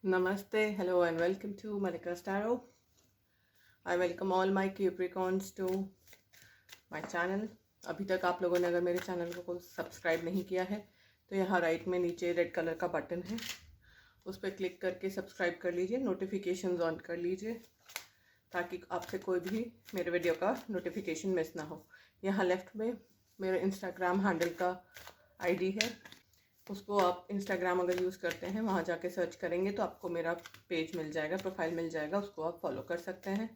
Namaste, hello, and welcome to Malika's Tarot. I welcome all my Capricorns to my channel. अभी तक आप लोगों ने अगर मेरे चैनल को सब्सक्राइब नहीं किया है तो यहाँ राइट में नीचे रेड कलर का बटन है, उस पर क्लिक करके सब्सक्राइब कर लीजिए, नोटिफिकेशंस ऑन कर लीजिए ताकि आपसे कोई भी मेरे वीडियो का नोटिफिकेशन मिस ना हो। यहाँ लेफ्ट में मेरे इंस्टाग्राम हैंडल का आईडी है, उसको आप इंस्टाग्राम अगर यूज़ करते हैं वहाँ जाके सर्च करेंगे तो आपको मेरा पेज मिल जाएगा, प्रोफाइल मिल जाएगा, उसको आप फॉलो कर सकते हैं।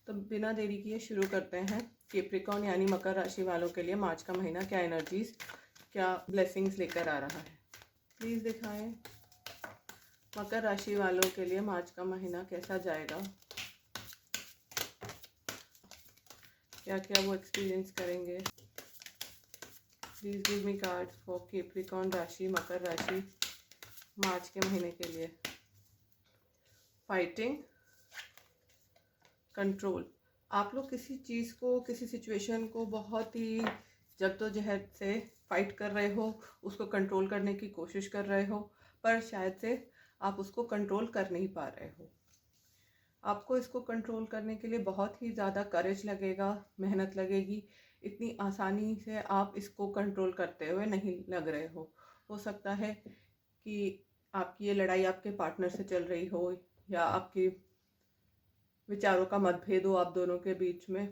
तो बिना देरी किए शुरू करते हैं। कैप्रिकॉर्न यानी मकर राशि वालों के लिए मार्च का महीना क्या एनर्जीज, क्या ब्लेसिंग्स लेकर आ रहा है, प्लीज़ दिखाएं। मकर राशि वालों के लिए मार्च का महीना कैसा जाएगा, क्या क्या वो एक्सपीरियंस करेंगे। Please give me cards for Capricorn राशि, मकर राशि, मार्च के महीने के लिए। Fighting, control. आप लोग किसी चीज़ को, किसी सिचुएशन को बहुत ही जद्दोजहद से फाइट कर रहे हो, उसको कंट्रोल करने की कोशिश कर रहे हो, पर शायद से आप उसको कंट्रोल कर नहीं पा रहे हो। आपको इसको कंट्रोल करने के लिए बहुत ही ज़्यादा करेज लगेगा, मेहनत लगेगी। इतनी आसानी से आप इसको कंट्रोल करते हुए नहीं लग रहे हो सकता है कि आपकी ये लड़ाई आपके पार्टनर से चल रही हो या आपके विचारों का मतभेद हो आप दोनों के बीच में,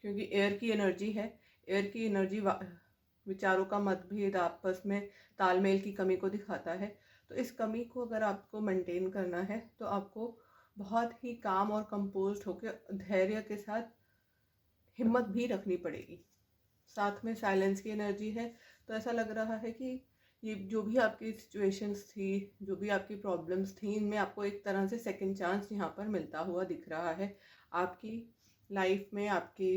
क्योंकि एयर की एनर्जी है। एयर की एनर्जी विचारों का मतभेद, आपस में तालमेल की कमी को दिखाता है। तो इस कमी को अगर आपको मेंटेन करना है तो आपको बहुत ही काम और कंपोज्ड होकर धैर्य के साथ हिम्मत भी रखनी पड़ेगी। साथ में साइलेंस की एनर्जी है, तो ऐसा लग रहा है कि ये जो भी आपकी सिचुएशंस थी, जो भी आपकी प्रॉब्लम्स थी, इनमें आपको एक तरह से सेकंड चांस यहाँ पर मिलता हुआ दिख रहा है। आपकी लाइफ में आपके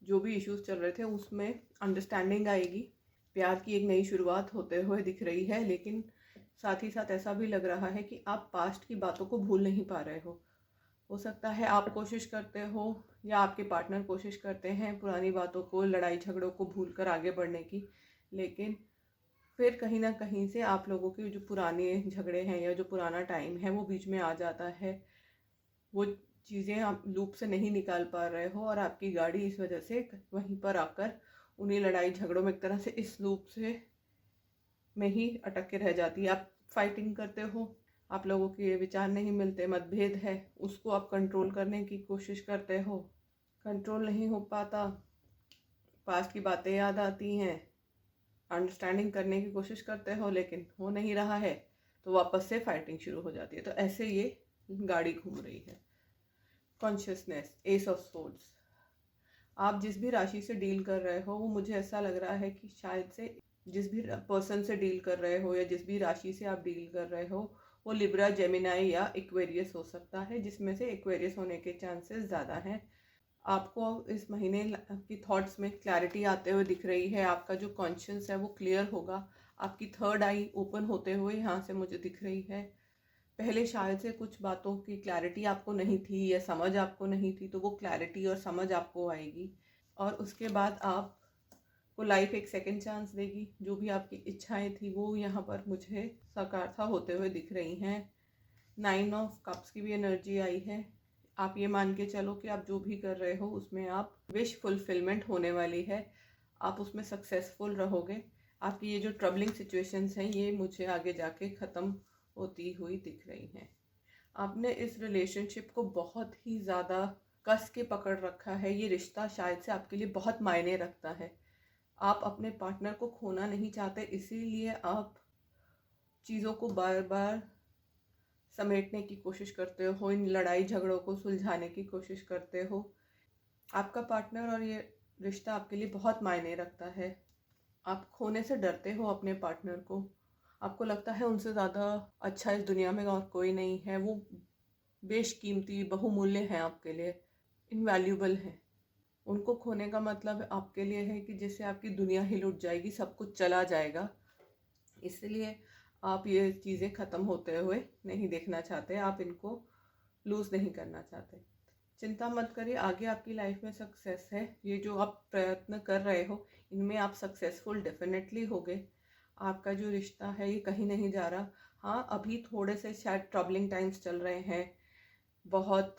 जो भी इश्यूज चल रहे थे उसमें अंडरस्टैंडिंग आएगी, प्यार की एक नई शुरुआत होते हुए दिख रही है। लेकिन साथ ही साथ ऐसा भी लग रहा है कि आप पास्ट की बातों को भूल नहीं पा रहे हो सकता है आप कोशिश करते हो या आपके पार्टनर कोशिश करते हैं पुरानी बातों को, लड़ाई झगड़ों को भूलकर आगे बढ़ने की, लेकिन फिर कहीं ना कहीं से आप लोगों के जो पुराने झगड़े हैं या जो पुराना टाइम है वो बीच में आ जाता है। वो चीज़ें आप लूप से नहीं निकाल पा रहे हो और आपकी गाड़ी इस वजह से वहीं पर आकर उन्हीं लड़ाई झगड़ों में एक तरह से इस लूप से में ही अटक के रह जाती है। आप फाइटिंग करते हो, आप लोगों के विचार नहीं मिलते, मतभेद है, उसको आप कंट्रोल करने की कोशिश करते हो, कंट्रोल नहीं हो पाता, पास्ट की बातें याद आती हैं, अंडरस्टैंडिंग करने की कोशिश करते हो लेकिन हो नहीं रहा है, तो वापस से फाइटिंग शुरू हो जाती है। तो ऐसे ये गाड़ी घूम रही है। Consciousness, S of swords. आप जिस भी राशि से डील कर रहे हो वो मुझे ऐसा लग रहा है कि शायद से जिस भी पर्सन से डील कर रहे हो या जिस भी राशि से आप डील कर रहे हो वो लिब्रा, जेमिनाई या एक्वेरियस हो सकता है, जिसमें से एक्वेरियस होने के चांसेस ज़्यादा हैं। आपको इस महीने आपकी थॉट्स में क्लैरिटी आते हुए दिख रही है, आपका जो कॉन्शियस है वो क्लियर होगा, आपकी थर्ड आई ओपन होते हुए यहाँ से मुझे दिख रही है। पहले शायद से कुछ बातों की क्लैरिटी आपको नहीं थी या समझ आपको नहीं थी, तो वो क्लैरिटी और समझ आपको आएगी और उसके बाद आप को लाइफ एक सेकंड चांस देगी। जो भी आपकी इच्छाएं थी वो यहाँ पर मुझे साकारता होते हुए दिख रही हैं। 9 ऑफ कप्स की भी एनर्जी आई है। आप ये मान के चलो कि आप जो भी कर रहे हो उसमें आप विश फुलफिलमेंट होने वाली है, आप उसमें सक्सेसफुल रहोगे। आपकी ये जो ट्रबलिंग सिचुएशंस हैं ये मुझे आगे जाके ख़त्म होती हुई दिख रही हैं। आपने इस रिलेशनशिप को बहुत ही ज़्यादा कस के पकड़ रखा है। ये रिश्ता शायद से आपके लिए बहुत मायने रखता है। आप अपने पार्टनर को खोना नहीं चाहते, इसीलिए आप चीज़ों को बार बार समेटने की कोशिश करते हो, इन लड़ाई झगड़ों को सुलझाने की कोशिश करते हो। आपका पार्टनर और ये रिश्ता आपके लिए बहुत मायने रखता है। आप खोने से डरते हो अपने पार्टनर को, आपको लगता है उनसे ज़्यादा अच्छा इस दुनिया में और कोई नहीं है। वो बेशकीमती, बहुमूल्य हैं आपके लिए, इनवैल्यूबल हैं। उनको खोने का मतलब आपके लिए है कि जैसे आपकी दुनिया ही लुट जाएगी, सब कुछ चला जाएगा। इसलिए आप ये चीज़ें ख़त्म होते हुए नहीं देखना चाहते, आप इनको लूज़ नहीं करना चाहते। चिंता मत करिए, आगे आपकी लाइफ में सक्सेस है। ये जो आप प्रयत्न कर रहे हो इनमें आप सक्सेसफुल डेफिनेटली होगे। आपका जो रिश्ता है ये कहीं नहीं जा रहा। हाँ, अभी थोड़े से शायद ट्रबलिंग टाइम्स चल रहे हैं, बहुत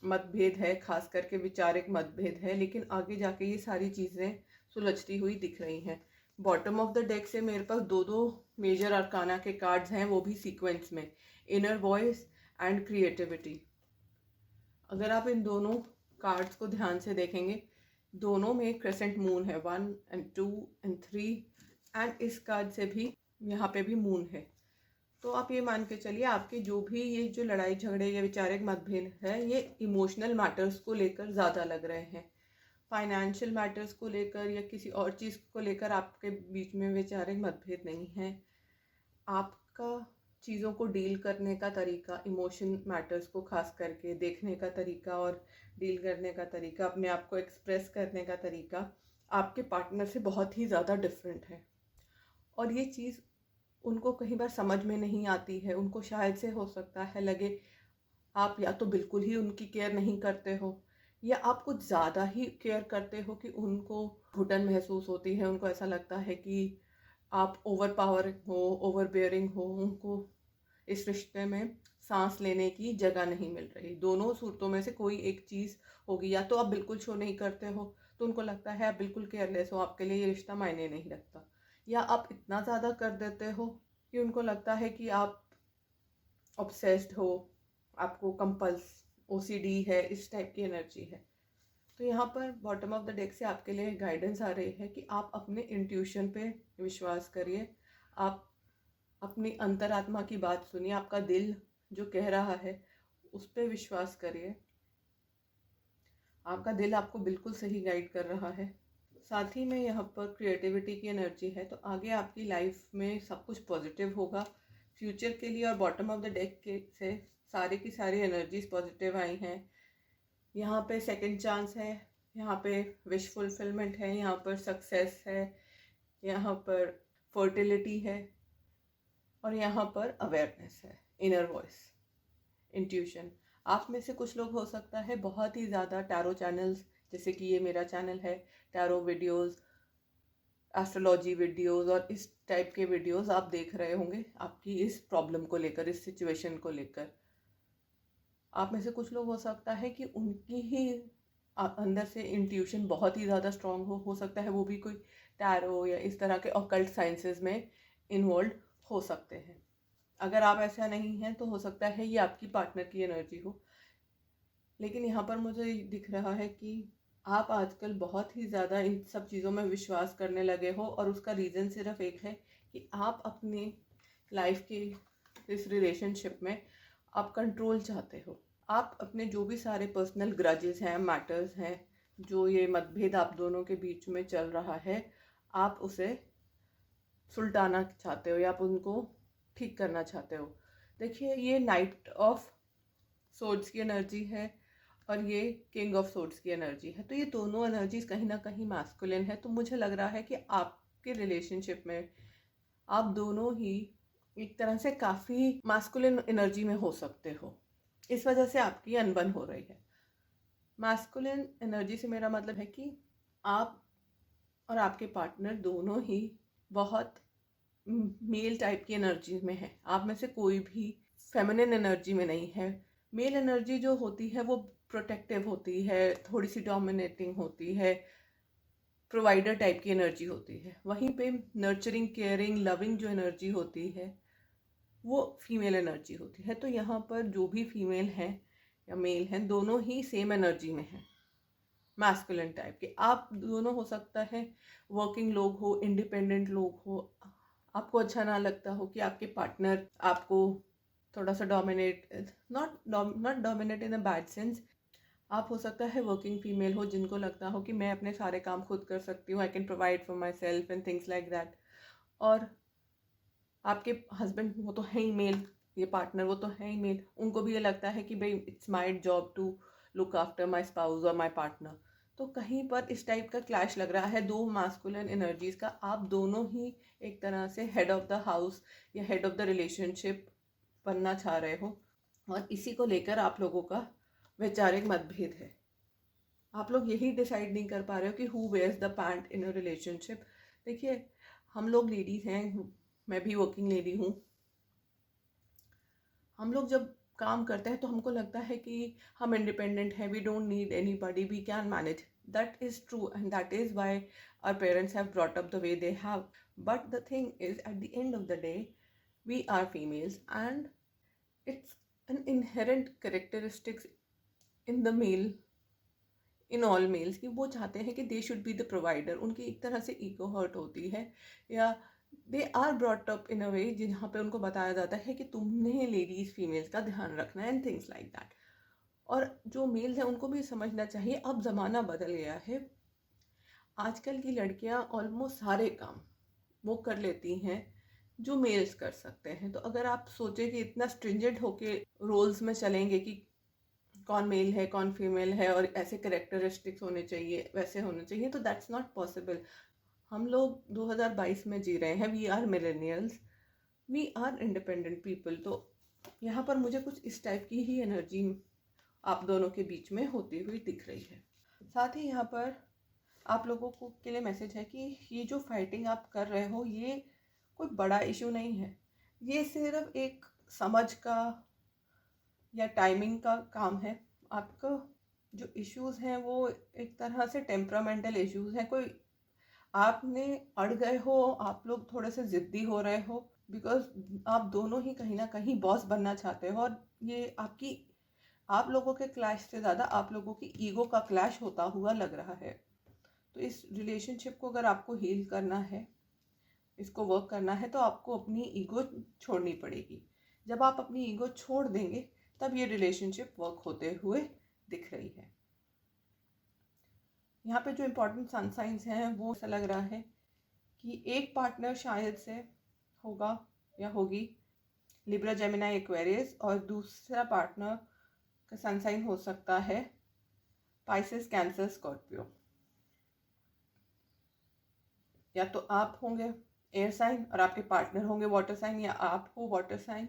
मतभेद है, खास करके वैचारिक मतभेद है, लेकिन आगे जाके ये सारी चीज़ें सुलझती हुई दिख रही हैं। बॉटम ऑफ द डेक से मेरे पास दो दो मेजर अरकाना के कार्ड्स हैं, वो भी सीक्वेंस में, इनर वॉइस एंड क्रिएटिविटी। अगर आप इन दोनों कार्ड्स को ध्यान से देखेंगे, दोनों में क्रेसेंट मून है, 1 and 2 and 3, एंड इस कार्ड से भी यहाँ पे भी मून है। तो आप ये मान के चलिए आपके जो भी ये जो लड़ाई झगड़े या वैचारिक मतभेद है, ये इमोशनल मैटर्स को लेकर ज़्यादा लग रहे हैं। फाइनेंशियल मैटर्स को लेकर या किसी और चीज़ को लेकर आपके बीच में वैचारिक मतभेद नहीं है। आपका चीज़ों को डील करने का तरीका, इमोशन मैटर्स को खास करके देखने का तरीका और डील करने का तरीका, अपने आप को एक्सप्रेस करने का तरीका आपके पार्टनर से बहुत ही ज़्यादा डिफरेंट है। और ये चीज़ उनको कई बार समझ में नहीं आती है। उनको शायद से हो सकता है लगे आप या तो बिल्कुल ही उनकी केयर नहीं करते हो, या आप कुछ ज़्यादा ही केयर करते हो कि उनको घुटन महसूस होती है। उनको ऐसा लगता है कि आप ओवर पावरिंग हो, ओवर बेयरिंग हो, उनको इस रिश्ते में सांस लेने की जगह नहीं मिल रही। दोनों सूरतों में से कोई एक चीज़ होगी, या तो आप बिल्कुल शो नहीं करते हो तो उनको लगता है आप बिल्कुल केयरलेस हो, आपके लिए ये रिश्ता मायने नहीं रखता, या आप इतना ज़्यादा कर देते हो कि उनको लगता है कि आप ऑब्सेस्ड हो, आपको कंपल्स ओसीडी है, इस टाइप की एनर्जी है। तो यहाँ पर बॉटम ऑफ द डेक से आपके लिए गाइडेंस आ रही है कि आप अपने इंट्यूशन पे विश्वास करिए, आप अपनी अंतरात्मा की बात सुनिए, आपका दिल जो कह रहा है उस पर विश्वास करिए। आपका दिल आपको बिल्कुल सही गाइड कर रहा है। साथ ही में यहाँ पर क्रिएटिविटी की एनर्जी है, तो आगे आपकी लाइफ में सब कुछ पॉजिटिव होगा फ्यूचर के लिए। और बॉटम ऑफ द डेक के से सारी की सारी एनर्जीज पॉजिटिव आई हैं। यहाँ पे सेकंड चांस है, यहाँ पे विश फुलफिलमेंट है, यहाँ पर सक्सेस है, यहाँ पर फर्टिलिटी है, और यहाँ पर अवेयरनेस है, इनर वॉइस, इंट्यूशन। आप में से कुछ लोग हो सकता है बहुत ही ज़्यादा टैरो चैनल्स, जैसे कि ये मेरा चैनल है, टैरो वीडियोस, एस्ट्रोलॉजी वीडियोस और इस टाइप के वीडियोस आप देख रहे होंगे आपकी इस प्रॉब्लम को लेकर, इस सिचुएशन को लेकर। आप में से कुछ लोग हो सकता है कि उनकी ही अंदर से इंट्यूशन बहुत ही ज़्यादा स्ट्रांग हो सकता है वो भी कोई टैरो या इस तरह के ऑकल्ट साइंसेस में इन्वॉल्व हो सकते हैं। अगर आप ऐसा नहीं हैं तो हो सकता है ये आपकी पार्टनर की एनर्जी हो। लेकिन यहाँ पर मुझे दिख रहा है कि आप आजकल बहुत ही ज़्यादा इन सब चीज़ों में विश्वास करने लगे हो, और उसका रीज़न सिर्फ एक है कि आप अपनी लाइफ की इस रिलेशनशिप में आप कंट्रोल चाहते हो। आप अपने जो भी सारे पर्सनल ग्रजेस हैं, मैटर्स हैं, जो ये मतभेद आप दोनों के बीच में चल रहा है, आप उसे सुलटाना चाहते हो या आप उनको ठीक करना चाहते हो। देखिए, ये नाइट ऑफ सोर्ड्स की एनर्जी है और ये किंग ऑफ सोर्ड्स की एनर्जी है। तो ये दोनों एनर्जीज कहीं ना कहीं मैस्कुलिन है। तो मुझे लग रहा है कि आपके रिलेशनशिप में आप दोनों ही एक तरह से काफ़ी मैस्कुलिन एनर्जी में हो सकते हो। इस वजह से आपकी अनबन हो रही है। मैस्कुलिन एनर्जी से मेरा मतलब है कि आप और आपके पार्टनर दोनों ही बहुत मेल टाइप की एनर्जी में है। आप में से कोई भी फेमिनिन एनर्जी में नहीं है। मेल एनर्जी जो होती है वो प्रोटेक्टिव होती है, थोड़ी सी डोमिनेटिंग होती है, प्रोवाइडर टाइप की एनर्जी होती है। वहीं पे नर्चरिंग, केयरिंग, लविंग जो एनर्जी होती है वो फीमेल एनर्जी होती है। तो यहाँ पर जो भी फीमेल है या मेल हैं, दोनों ही सेम एनर्जी में हैं, मैस्कुलिन टाइप के। आप दोनों हो सकता है वर्किंग लोग हो, इंडिपेंडेंट लोग हो, आपको अच्छा ना लगता हो कि आपके पार्टनर आपको थोड़ा सा dominate, not dominate in a bad sense. आप हो सकता है वर्किंग फीमेल हो जिनको लगता हो कि मैं अपने सारे काम खुद कर सकती हूँ, I can provide for my self and things like that. और आपके हस्बैंड वो तो है ही मेल, ये पार्टनर वो तो है ही मेल, उनको भी ये लगता है कि भाई it's my job to look after my spouse और माई पार्टनर। तो कहीं पर इस टाइप का क्लैश लग रहा है दो मास्कुलिन एनर्जीज का। आप दोनों ही एक तरह से हेड ऑफ द हाउस या हेड ऑफ द रिलेशनशिप बनना चाह रहे हो, और इसी को लेकर आप लोगों का वैचारिक मतभेद है। आप लोग यही डिसाइड नहीं कर पा रहे हो कि who wears the pant in a relationship. देखिए, हम लोग लेडीज़ हैं, मैं भी वर्किंग लेडी हूँ, हम लोग जब काम करते हैं तो हमको लगता है कि हम इंडिपेंडेंट हैं, we don't need anybody, we can manage. That is true and that is why our parents have brought up the way they have. But the thing is at the end of the day we are females and it's an inherent characteristics in the male, in all males, कि वो चाहते हैं कि they should be the provider. उनकी एक तरह से ego hurt होती है, या they are brought up in a way जहाँ पे उनको बताया जाता है कि तुमने लेडीज़ फीमेल्स का ध्यान रखना है एंड थिंग्स लाइक दैट. और जो मेल्स हैं उनको भी समझना चाहिए अब ज़माना बदल गया है. आजकल की लड़कियाँ ऑलमोस्ट सारे काम वो कर लेती हैं जो मेल्स कर सकते हैं. तो अगर आप सोचें कि इतना स्ट्रिंजेंट होके रोल्स में चलेंगे कि कौन मेल है कौन फीमेल है और ऐसे करेक्टरिस्टिक्स होने चाहिए वैसे होने चाहिए, तो दैट्स नॉट पॉसिबल. हम लोग 2022 में जी रहे हैं, we are millennials, we are independent people. तो यहाँ पर मुझे कुछ इस टाइप की ही एनर्जी आप दोनों के बीच में होती हुई दिख रही है. साथ ही यहाँ पर आप लोगों को के लिए मैसेज है कि ये जो फाइटिंग आप कर रहे हो ये कोई बड़ा इशू नहीं है. ये सिर्फ एक समझ का या टाइमिंग का काम है. आपका जो इश्यूज़ हैं वो एक तरह से टेम्परामेंटल इश्यूज़ हैं. कोई आपने अड़ गए हो, आप लोग थोड़े से ज़िद्दी हो रहे हो बिकॉज आप दोनों ही कहीं ना कहीं बॉस बनना चाहते हो. और ये आप लोगों के क्लैश से ज़्यादा आप लोगों की ईगो का क्लैश होता हुआ लग रहा है. तो इस रिलेशनशिप को अगर आपको हील करना है, इसको वर्क करना है, तो आपको अपनी ईगो छोड़नी पड़ेगी. जब आप अपनी ईगो छोड़ देंगे तब ये रिलेशनशिप वर्क होते हुए दिख रही है. यहाँ पे जो इम्पोर्टेंट सन साइंस हैं वो ऐसा लग रहा है कि एक पार्टनर शायद से होगा या होगी लिब्रा जेमिनाई एक्वेरियस, और दूसरा पार्टनर का सन साइन हो सकता है पाइसेस कैंसर स्कॉर्पियो. या तो आप होंगे एयर साइन और आपके पार्टनर होंगे वाटर साइन, या आप हो वाटर साइन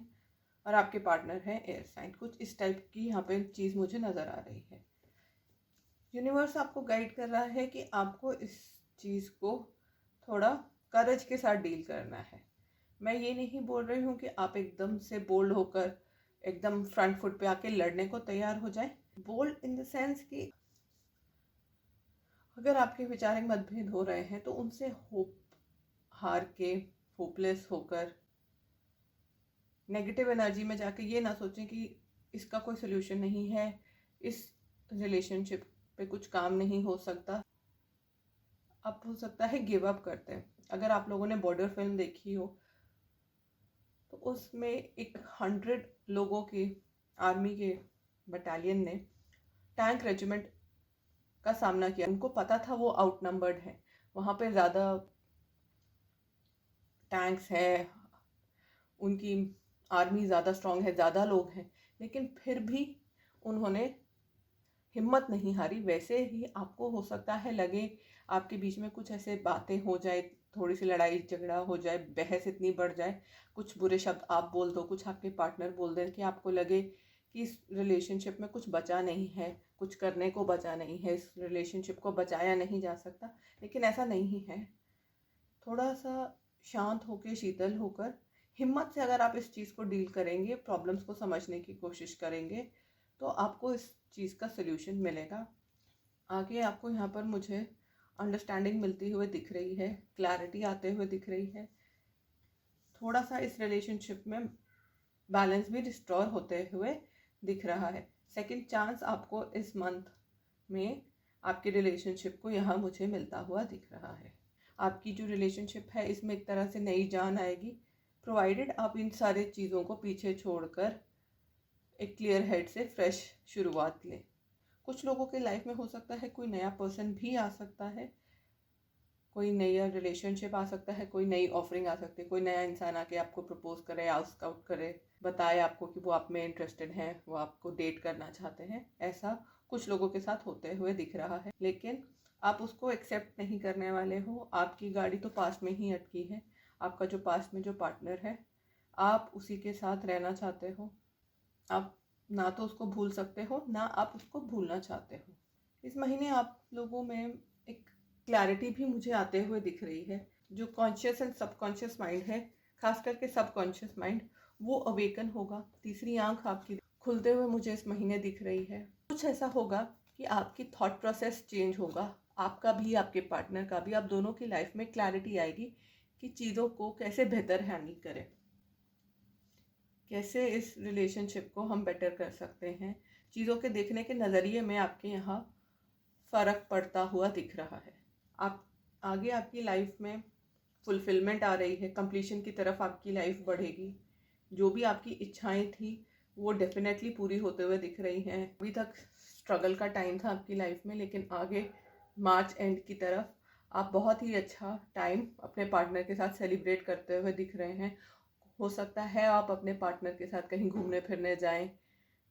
और आपके पार्टनर है एयर साइन. कुछ इस टाइप की यहाँ पे चीज़ मुझे नज़र आ रही है. यूनिवर्स आपको गाइड कर रहा है कि आपको इस चीज़ को थोड़ा करेज के साथ डील करना है. मैं ये नहीं बोल रही हूँ कि आप एकदम से बोल्ड होकर एकदम फ्रंट फुट पे आके लड़ने को तैयार हो जाए. बोल्ड इन द सेंस कि अगर आपके विचारिक मतभेद हो रहे हैं तो उनसे हार के होपलेस होकर नेगेटिव एनर्जी में जाके ये ना सोचें कि इसका कोई सोल्यूशन नहीं है, इस रिलेशनशिप पे कुछ काम नहीं हो सकता. आप हो सकता है गिव अप करते हैं. अगर आप लोगों ने बॉर्डर फिल्म देखी हो तो उसमें एक 100 लोगों की आर्मी के बटालियन ने टैंक रेजिमेंट का सामना किया. उनको पता था वो आउटनंबर्ड है, वहाँ पे ज़्यादा टैंक्स हैं, उनकी आर्मी ज़्यादा स्ट्रॉन्ग है, ज़्यादा लोग हैं, लेकिन फिर भी उन्होंने हिम्मत नहीं हारी. वैसे ही आपको हो सकता है लगे आपके बीच में कुछ ऐसे बातें हो जाए, थोड़ी सी लड़ाई झगड़ा हो जाए, बहस इतनी बढ़ जाए, कुछ बुरे शब्द आप बोल दो, कुछ आपके पार्टनर बोल दें कि आपको लगे कि इस रिलेशनशिप में कुछ बचा नहीं है, कुछ करने को बचा नहीं है, इस रिलेशनशिप को बचाया नहीं जा सकता. लेकिन ऐसा नहीं है. थोड़ा सा शांत होकर शीतल होकर हिम्मत से अगर आप इस चीज़ को डील करेंगे, प्रॉब्लम्स को समझने की कोशिश करेंगे, तो आपको इस चीज़ का सल्यूशन मिलेगा. आगे आपको यहाँ पर मुझे अंडरस्टैंडिंग मिलती हुई दिख रही है, क्लैरिटी आते हुए दिख रही है. थोड़ा सा इस रिलेशनशिप में बैलेंस भी रिस्टोर होते हुए दिख रहा है. सेकंड चांस आपको इस मंथ में आपके रिलेशनशिप को यहाँ मुझे मिलता हुआ दिख रहा है. आपकी जो रिलेशनशिप है इसमें एक तरह से नई जान आएगी, प्रोवाइडेड आप इन सारे चीज़ों को पीछे छोड़कर एक क्लियर हेड से फ्रेश शुरुआत लें. कुछ लोगों के लाइफ में हो सकता है कोई नया पर्सन भी आ सकता है, कोई नया रिलेशनशिप आ सकता है, कोई नई ऑफरिंग आ सकती है, कोई नया इंसान आके आपको प्रपोज करे, आस्क आउट करे, बताए आपको कि वो आप में इंटरेस्टेड हैं, वो आपको डेट करना चाहते हैं. ऐसा कुछ लोगों के साथ होते हुए दिख रहा है, लेकिन आप उसको एक्सेप्ट नहीं करने वाले हो. आपकी गाड़ी तो पास्ट में ही अटकी है. आपका जो पास्ट में जो पार्टनर है आप उसी के साथ रहना चाहते हो. आप ना तो उसको भूल सकते हो, ना आप उसको भूलना चाहते हो. इस महीने आप लोगों में एक क्लैरिटी भी मुझे आते हुए दिख रही है. जो कॉन्शियस एंड सबकॉन्शियस माइंड है, खास करके सबकॉन्शियस माइंड, वो अवेकन होगा। तीसरी आंख आपकी खुलते हुए मुझे इस महीने दिख रही है। कुछ ऐसा होगा कि आपकी थॉट प्रोसेस चेंज होगा, आपका भी आपके पार्टनर का भी। आप दोनों की लाइफ में क्लैरिटी आएगी कि चीज़ों को कैसे बेहतर हैंडल करें, कैसे इस रिलेशनशिप को हम बेटर कर सकते हैं। चीज़ों के देखने के नज़रिए में आपके यहाँ फ़र्क पड़ता हुआ दिख रहा है। आप आगे आपकी लाइफ में फुलफिलमेंट आ रही है, कंप्लीशन की तरफ आपकी लाइफ बढ़ेगी। जो भी आपकी इच्छाएं थी वो डेफिनेटली पूरी होते हुए दिख रही हैं। अभी तक स्ट्रगल का टाइम था आपकी लाइफ में, लेकिन आगे मार्च एंड की तरफ आप बहुत ही अच्छा टाइम अपने पार्टनर के साथ सेलिब्रेट करते हुए दिख रहे हैं। हो सकता है आप अपने पार्टनर के साथ कहीं घूमने फिरने जाएं,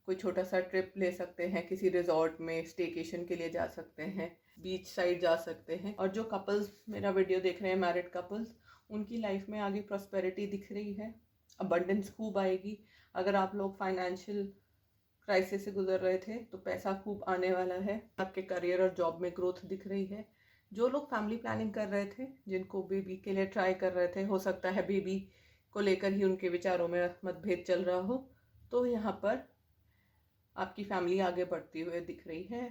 कोई छोटा सा ट्रिप ले सकते हैं, किसी रिजॉर्ट में स्टेकेशन के लिए जा सकते हैं, बीच साइड जा सकते हैं। और जो कपल्स मेरा वीडियो देख रहे हैं, मैरिड कपल्स, उनकी लाइफ में आगे प्रॉस्पेरिटी दिख रही है, अबंडेंस खूब आएगी। अगर आप लोग फाइनेंशियल क्राइसिस से गुजर रहे थे तो पैसा खूब आने वाला है। आपके करियर और जॉब में ग्रोथ दिख रही है। जो लोग फैमिली प्लानिंग कर रहे थे, जिनको बेबी के लिए ट्राई कर रहे थे, हो सकता है बेबी को लेकर ही उनके विचारों में मतभेद चल रहा हो, तो यहाँ पर आपकी फैमिली आगे बढ़ती हुए दिख रही है।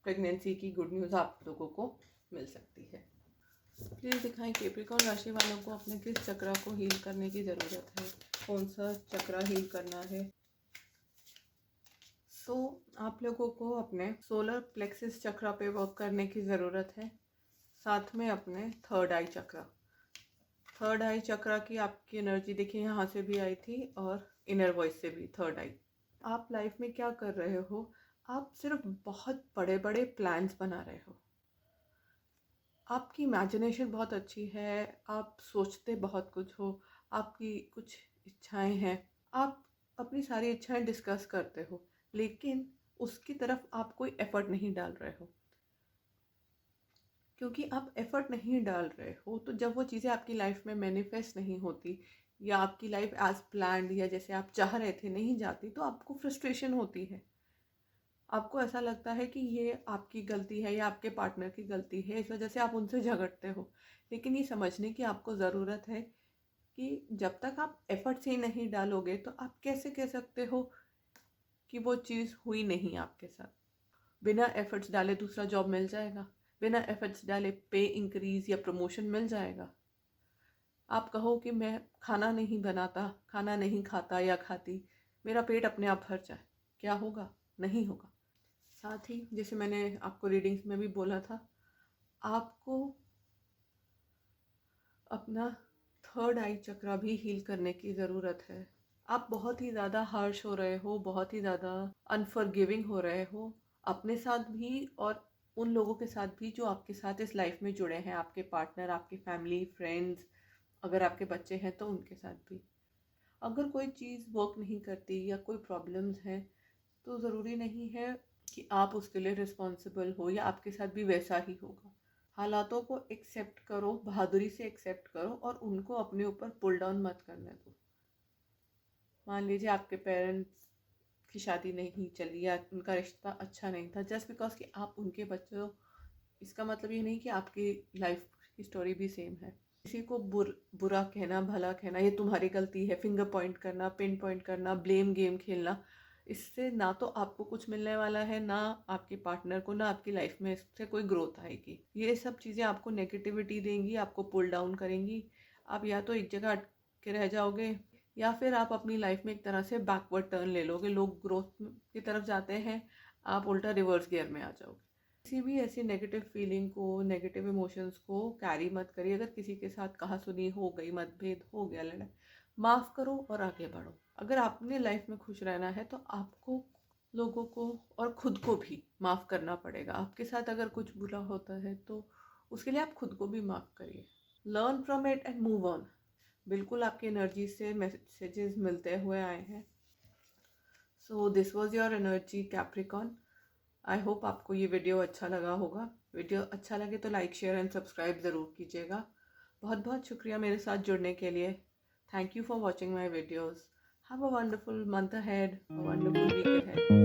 प्रेगनेंसी की गुड न्यूज़ आप लोगों को मिल सकती है। प्लीज़ दिखाएं कैप्रिकॉर्न राशि वालों को अपने किस चक्रा को हील करने की ज़रूरत है, कौन सा चक्रा हील करना है। आप लोगों को अपने सोलर प्लेक्सिस चक्रा पे वर्क करने की ज़रूरत है, साथ में अपने थर्ड आई चक्रा। थर्ड आई चक्रा की आपकी एनर्जी देखिए यहाँ से भी आई थी और इनर वॉइस से भी थर्ड आई। आप लाइफ में क्या कर रहे हो, आप सिर्फ बहुत बड़े बड़े प्लान्स बना रहे हो। आपकी इमेजिनेशन बहुत अच्छी है, आप सोचते बहुत कुछ हो, आपकी कुछ इच्छाएं हैं, आप अपनी सारी इच्छाएं डिस्कस करते हो, लेकिन उसकी तरफ आप कोई एफर्ट नहीं डाल रहे हो। क्योंकि आप एफर्ट नहीं डाल रहे हो तो जब वो चीज़ें आपकी लाइफ में मैनिफेस्ट नहीं होती, या आपकी लाइफ एज प्लान्ड या जैसे आप चाह रहे थे नहीं जाती, तो आपको फ्रस्ट्रेशन होती है। आपको ऐसा लगता है कि ये आपकी गलती है या आपके पार्टनर की गलती है, इस वजह से आप उनसे झगड़ते हो। लेकिन ये समझने की आपको ज़रूरत है कि जब तक आप एफर्ट्स ही नहीं डालोगे तो आप कैसे कह सकते हो कि वो चीज़ हुई नहीं आपके साथ। बिना एफर्ट्स डाले दूसरा जॉब मिल जाएगा, बिना एफर्ट्स डाले पे इंक्रीज या प्रमोशन मिल जाएगा। आप कहो कि मैं खाना नहीं बनाता, खाना नहीं खाता या खाती, मेरा पेट अपने आप भर जाए, क्या होगा? नहीं होगा। साथ ही जैसे मैंने आपको रीडिंग्स में भी बोला था, आपको अपना थर्ड आई चक्रा भी हील करने की ज़रूरत है। आप बहुत ही ज़्यादा हार्श हो रहे हो, बहुत ही ज़्यादा अनफॉरगिविंग हो रहे हो, अपने साथ भी और उन लोगों के साथ भी जो आपके साथ इस लाइफ में जुड़े हैं, आपके पार्टनर, आपकी फैमिली, फ्रेंड्स, अगर आपके बच्चे हैं तो उनके साथ भी। अगर कोई चीज़ वर्क नहीं करती या कोई प्रॉब्लम्स हैं तो ज़रूरी नहीं है कि आप उसके लिए रिस्पॉन्सिबल हो या आपके साथ भी वैसा ही होगा। हालातों को एक्सेप्ट करो, बहादुरी से एक्सेप्ट करो और उनको अपने ऊपर पुल डाउन मत करने दो। मान लीजिए आपके पेरेंट्स की शादी नहीं चली या उनका रिश्ता अच्छा नहीं था, जस्ट बिकॉज कि आप उनके बच्चे हो, इसका मतलब ये नहीं कि आपकी लाइफ की स्टोरी भी सेम है। किसी को बुरा कहना, भला कहना, ये तुम्हारी गलती है, फिंगर पॉइंट करना, पिन पॉइंट करना, ब्लेम गेम खेलना, इससे ना तो आपको कुछ मिलने वाला है, ना आपके पार्टनर को, ना आपकी लाइफ में इससे कोई ग्रोथ आएगी। ये सब चीज़ें आपको नेगेटिविटी देंगी, आपको पुल डाउन करेंगी। आप या तो एक जगह अटके रह जाओगे या फिर आप अपनी लाइफ में एक तरह से बैकवर्ड टर्न ले लोगे। लोग ग्रोथ की तरफ जाते हैं, आप उल्टा रिवर्स गियर में आ जाओगे। किसी भी ऐसी नेगेटिव फीलिंग को, नेगेटिव इमोशंस को कैरी मत करिए। अगर किसी के साथ कहा सुनी हो गई, मतभेद हो गया, लड़ाई, माफ़ करो और आगे बढ़ो। अगर आपने लाइफ में खुश रहना है तो आपको लोगों को और खुद को भी माफ़ करना पड़ेगा। आपके साथ अगर कुछ बुरा होता है तो उसके लिए आप खुद को भी माफ़ करिए। Learn from it and move on. बिल्कुल आपकी एनर्जी से मैसेजेस मिलते हुए आए हैं। So this was your energy Capricorn. I hope आपको ये वीडियो अच्छा लगा होगा। वीडियो अच्छा लगे तो लाइक, शेयर एंड सब्सक्राइब ज़रूर कीजिएगा। बहुत बहुत शुक्रिया मेरे साथ जुड़ने के लिए। Thank you for watching my videos. Have a wonderful month ahead, a wonderful week ahead.